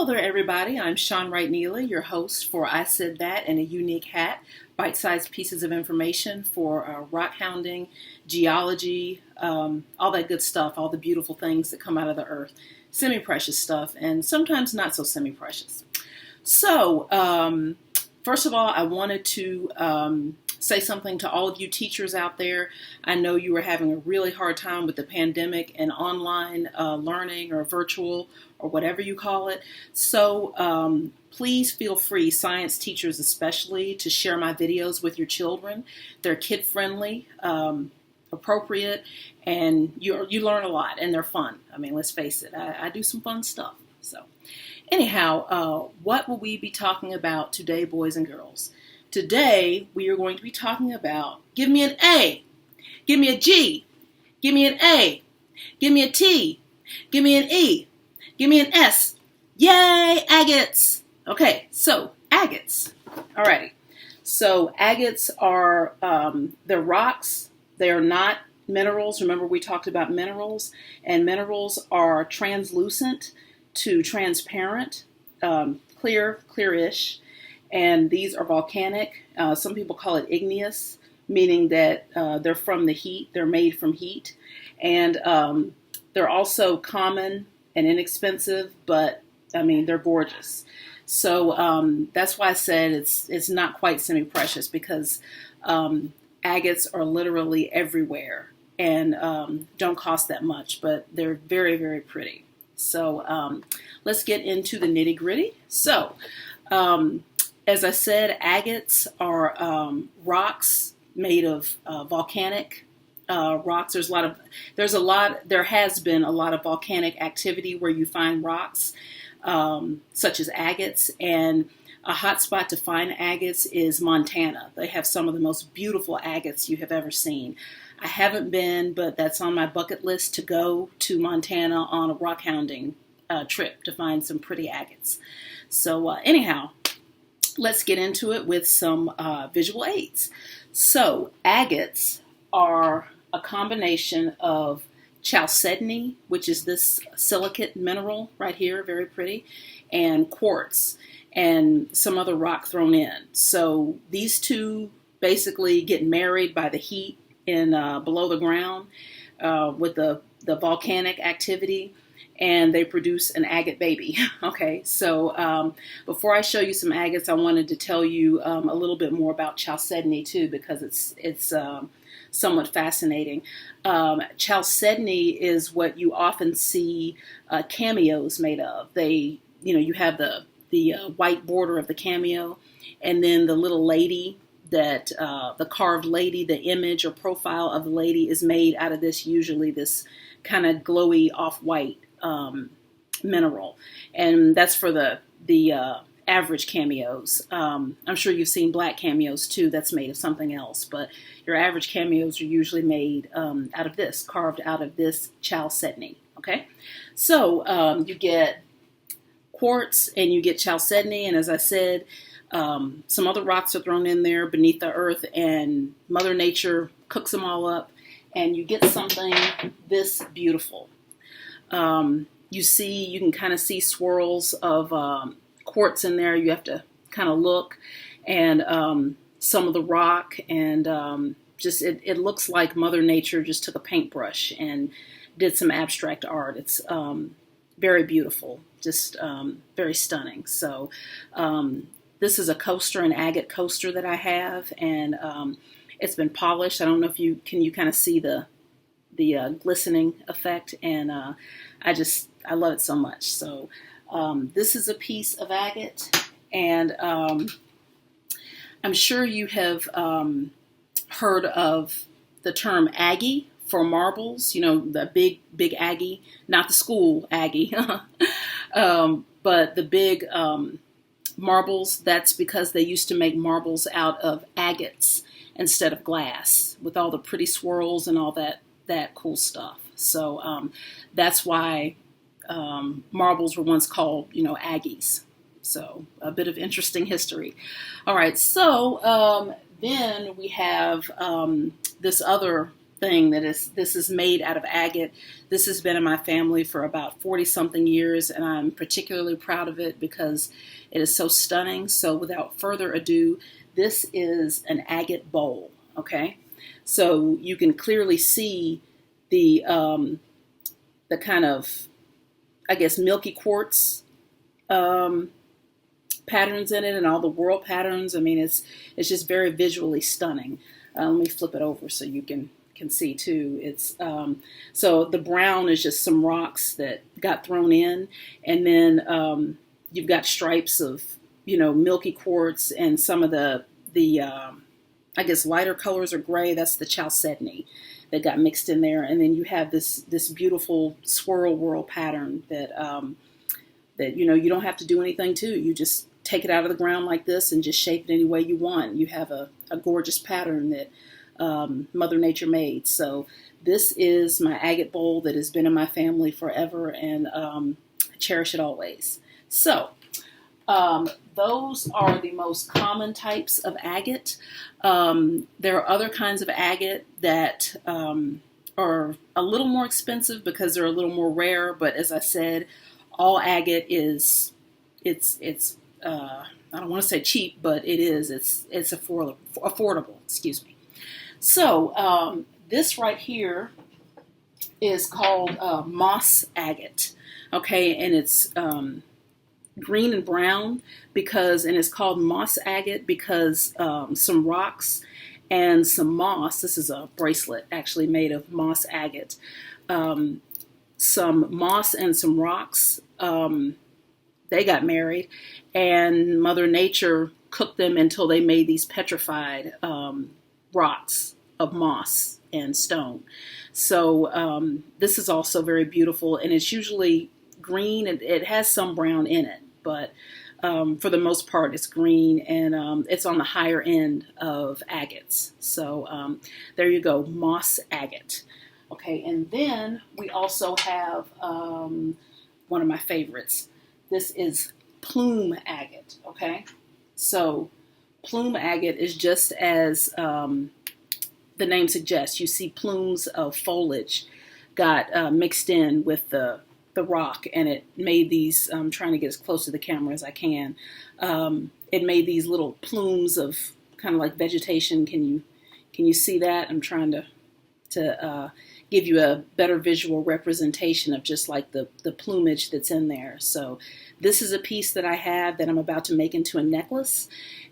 Hello there, everybody. I'm Shawn Wright Neely, your host for I Said That and a Unique Hat, bite-sized pieces of information for rock hounding, geology, all that good stuff, all the beautiful things that come out of the earth, semi-precious stuff, and sometimes not so semi-precious. So, first of all, I wanted to say something to all of you teachers out there. I know you are having a really hard time with the pandemic and online learning or virtual or whatever you call it. So please feel free, science teachers especially, to share my videos with your children. They're kid-friendly, appropriate, and you learn a lot, and they're fun. I mean, let's face it, I do some fun stuff. So anyhow, what will we be talking about today, boys and girls? Today, we are going to be talking about, give me an A, give me a G, give me an A, give me a T, give me an E, give me an S. Yay, agates! Okay, so agates. Alrighty. So agates are, they're rocks. They are not minerals. Remember we talked about minerals, and minerals are translucent to transparent, clearish. And these are volcanic. Some people call it igneous, meaning that they're from the heat. They're made from heat. And they're also common and inexpensive, but I mean, they're gorgeous. So that's why I said it's not quite semi-precious, because agates are literally everywhere and don't cost that much, but they're very, very pretty. So let's get into the nitty-gritty. So as I said, agates are rocks made of volcanic rocks. There has been a lot of volcanic activity where you find rocks such as agates, and a hot spot to find agates is Montana. They have some of the most beautiful agates you have ever seen. I haven't been, but that's on my bucket list to go to Montana on a rock hounding trip to find some pretty agates. So anyhow, let's get into it with some visual aids. So agates are a combination of chalcedony, which is this silicate mineral right here, very pretty, and quartz, and some other rock thrown in. So these two basically get married by the heat in below the ground with the volcanic activity, and they produce an agate baby. Okay, so before I show you some agates, I wanted to tell you a little bit more about chalcedony too, because it's somewhat fascinating. Chalcedony is what you often see cameos made of. You have the white border of the cameo, and then the little lady that the carved lady, the image or profile of the lady is made out of usually this kind of glowy off-white mineral, and that's for the average cameos. I'm sure you've seen black cameos too. That's made of something else, but your average cameos are usually made out of this, carved out of this chalcedony. Okay, so you get quartz and you get chalcedony, and as I said, some other rocks are thrown in there beneath the earth, and Mother Nature cooks them all up, and you get something this beautiful. You can kind of see swirls of quartz in there. You have to kind of look, and some of the rock, and it looks like Mother Nature just took a paintbrush and did some abstract art. It's very beautiful, just very stunning. So this is a coaster, an agate coaster that I have, and it's been polished. I don't know if you kind of see the glistening effect, and I love it so much. So this is a piece of agate, and I'm sure you have heard of the term Aggie for marbles. You know, the big Aggie, not the school Aggie, but the big marbles. That's because they used to make marbles out of agates instead of glass, with all the pretty swirls and all that cool stuff. So that's why marbles were once called, Aggies. So a bit of interesting history. All right, so then we have this other thing this is made out of agate. This has been in my family for about 40 something years, and I'm particularly proud of it because it is so stunning. So without further ado, this is an agate bowl. Okay, so you can clearly see the kind of, I guess, milky quartz patterns in it, and all the whorl patterns. I mean, it's just very visually stunning. Let me flip it over so you can see too. It's so the brown is just some rocks that got thrown in, and then you've got stripes of, you know, milky quartz, and some of the I guess lighter colors are gray. That's the chalcedony that got mixed in there, and then you have this beautiful swirl whorl pattern that that, you know, you don't have to do anything to. You just take it out of the ground like this and just shape it any way you want. You have a gorgeous pattern that Mother Nature made. So this is my agate bowl that has been in my family forever, and I cherish it always. So those are the most common types of agate. There are other kinds of agate that are a little more expensive because they're a little more rare. But as I said, all agate is I don't want to say cheap, but it is. It's affordable. Excuse me. So this right here is called moss agate. Okay, and it's green and brown and it's called moss agate because some rocks and some moss. This is a bracelet actually made of moss agate. Some moss and some rocks. They got married, and Mother Nature cooked them until they made these petrified rocks of moss and stone. So this is also very beautiful, and it's usually green, and it has some brown in it, but for the most part it's green, and it's on the higher end of agates. So there you go, moss agate. Okay, and then we also have one of my favorites. This is plume agate. Okay, so plume agate is just as the name suggests. You see plumes of foliage got mixed in with the rock, and it made these. I'm trying to get as close to the camera as I can. It made these little plumes of kind of like vegetation. Can you see that? I'm trying to give you a better visual representation of just like the plumage that's in there. So this is a piece that I have that I'm about to make into a necklace,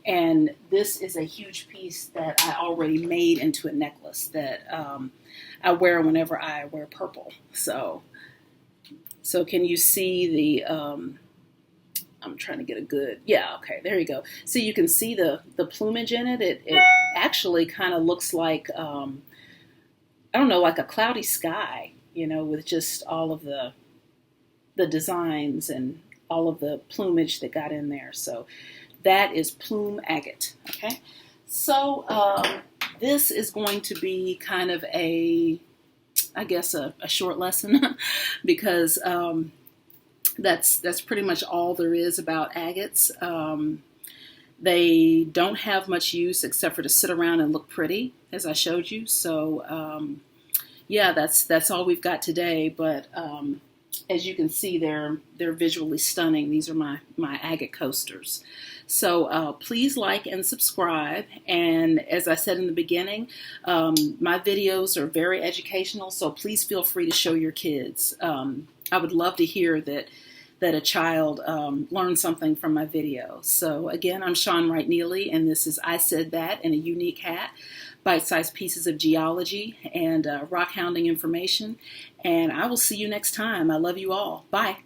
and this is a huge piece that I already made into a necklace that I wear whenever I wear purple. So can you see the I'm trying to get a good, yeah, okay, there you go. So you can see the plumage in it. It actually kind of looks like I don't know, like a cloudy sky, you know, with just all of the designs and all of the plumage that got in there. So that is plume agate. Okay, so this is going to be kind of I guess a short lesson because that's pretty much all there is about agates. They don't have much use except for to sit around and look pretty, as I showed you. So, yeah, that's all we've got today. But as you can see, they're visually stunning. These are my agate coasters. So please like and subscribe. And as I said in the beginning, my videos are very educational. So please feel free to show your kids. I would love to hear that a child learned something from my video. So again, I'm Shawn Wright Neely, and this is I Said That in a Unique Hat, bite-sized pieces of geology and rock hounding information. And I will see you next time. I love you all. Bye.